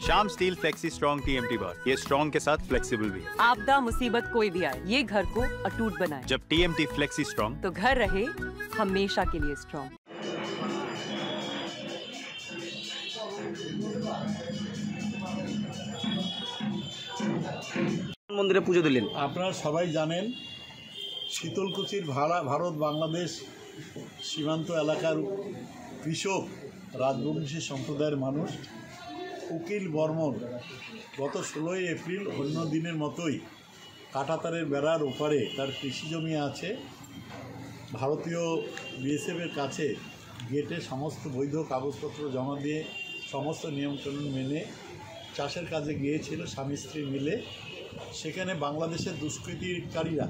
Shyam steel flexi strong TMT बार, ये strong के साथ फ्लेक्सिबल भी है। आपदा मुसीबत कोई भी आए, ये घर को अटूट बनाए। जब TMT फ्लेक्सी स्ट्रॉन्ग, तो घर रहे हमेशा के लिए स्ट्रॉन्ग। মন্দিরে পুজো দিলেন। আপনারা সবাই জানেন শীতলকুচির ভারত বাংলাদেশ সীমান্ত এলাকার কৃষক রাজবংশী সম্প্রদায়ের মানুষ উকিল বর্মন গত 16 এপ্রিল অন্য দিনের মতোই কাঁটাতারের বেড়ার ওপারে তার কৃষি জমি আছে, ভারতীয় BSF-এর কাছে গেটে সমস্ত বৈধ কাগজপত্র জমা দিয়ে সমস্ত নিয়মকানুন মেনে চাষের কাজে গিয়েছিল স্বামী স্ত্রী মিলে। সেখানে বাংলাদেশের দুষ্কৃতিকারীরা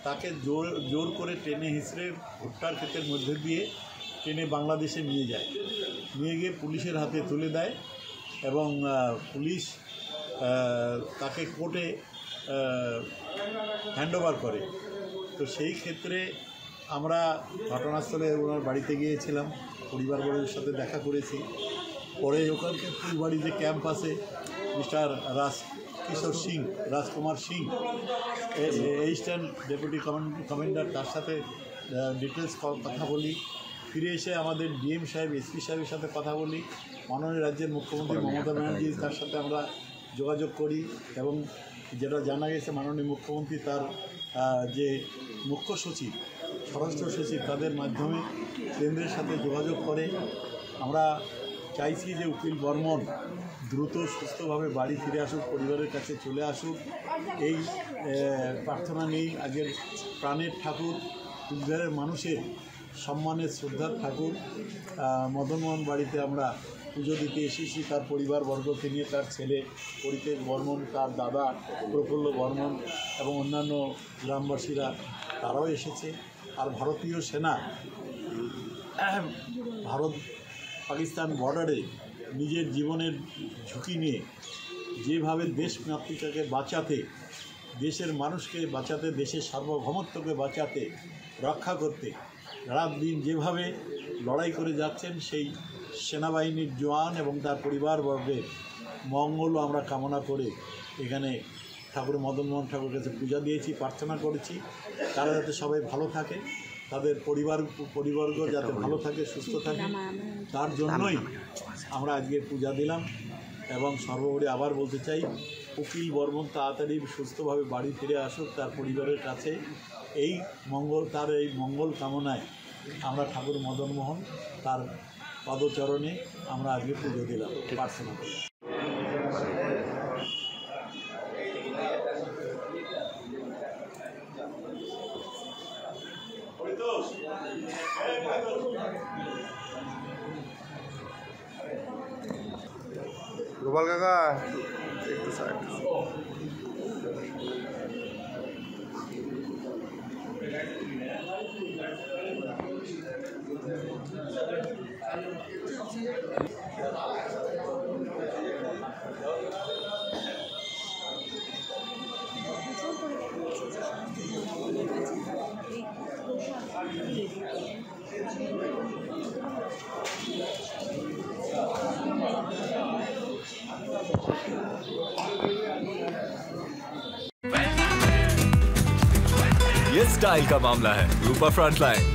তাকে জোর করে টেনে হিঁচড়ে ভুট্টার ক্ষেতের মধ্যে দিয়ে টেনে বাংলাদেশে নিয়ে যায়, নিয়ে গিয়ে পুলিশের হাতে তুলে দেয় এবং পুলিশ তাকে কোর্টে হ্যান্ডওভার করে। তো সেই ক্ষেত্রে আমরা ঘটনাস্থলে ওনার বাড়িতে গিয়েছিলাম, পরিবারবর্গের সাথে দেখা করেছি। পরে ওখানকার ফুলবাড়ি যে ক্যাম্প আছে, মিস্টার রাজকুমার সিং অ্যাসিস্ট্যান্ট ডেপুটি কমান্ডার, তার সাথে ডিটেলস কথা বলি। ফিরে এসে আমাদের DM সাহেব, SP সাহেবের সাথে কথা বলি। মাননীয় রাজ্যের মুখ্যমন্ত্রী মমতা ব্যানার্জি, তার সাথে আমরা যোগাযোগ করি এবং যেটা জানা গেছে মাননীয় মুখ্যমন্ত্রী তার যে মুখ্য সচিব, স্বরাষ্ট্র সচিব, তাদের মাধ্যমে কেন্দ্রের সাথে যোগাযোগ করে। আমরা চাইছি যে উকিল বর্মন দ্রুত সুস্থভাবে বাড়ি ফিরে আসুক, পরিবারের কাছে চলে আসুক। এই প্রার্থনা নিয়েই আজকের প্রাণের ঠাকুর, কুচবিহারের মানুষের সম্মানের শ্রদ্ধার ঠাকুর মদনমোহন বাড়িতে আমরা পুজো দিতে এসেছি। তার পরিবারবর্গকে নিয়ে, তার ছেলে পরিতেশ বর্মন, তার দাদা প্রফুল্ল বর্মন এবং অন্যান্য গ্রামবাসীরা তারাও এসেছে। আর ভারতীয় সেনা ভারত পাকিস্তান বর্ডারে নিজের জীবনের ঝুঁকি নিয়ে যেভাবে দেশ মাতৃকাকে বাঁচাতে, দেশের মানুষকে বাঁচাতে, দেশের সার্বভৌমত্বকে বাঁচাতে, রক্ষা করতে রাত দিন যেভাবে লড়াই করে যাচ্ছেন, সেই সেনাবাহিনীর জওয়ান এবং তার পরিবারবর্গের মঙ্গলও আমরা কামনা করে এখানে ঠাকুর মদনমোহন ঠাকুরের কাছে পূজা দিয়েছি, প্রার্থনা করেছি তারা যাতে সবাই ভালো থাকে, তাদের পরিবর্গ যাতে ভালো থাকে, সুস্থ থাকে, তার জন্যই আমরা আজকে পূজা দিলাম। এবং সর্বোপরি আবার বলতে চাই, উকিল বর্মন তাড়াতাড়ি সুস্থভাবে বাড়ি ফিরে আসুক তার পরিবারের কাছে। তার এই মঙ্গল কামনায় আমরা ঠাকুর মদনমোহন তার পদচরণে আমরা আজকে পুজো দিলাম, প্রার্থনা করলাম। গোপাল কাকা একটু সাইড। ये स्टाइल का मामला है, रूपा फ्रंटलाइन।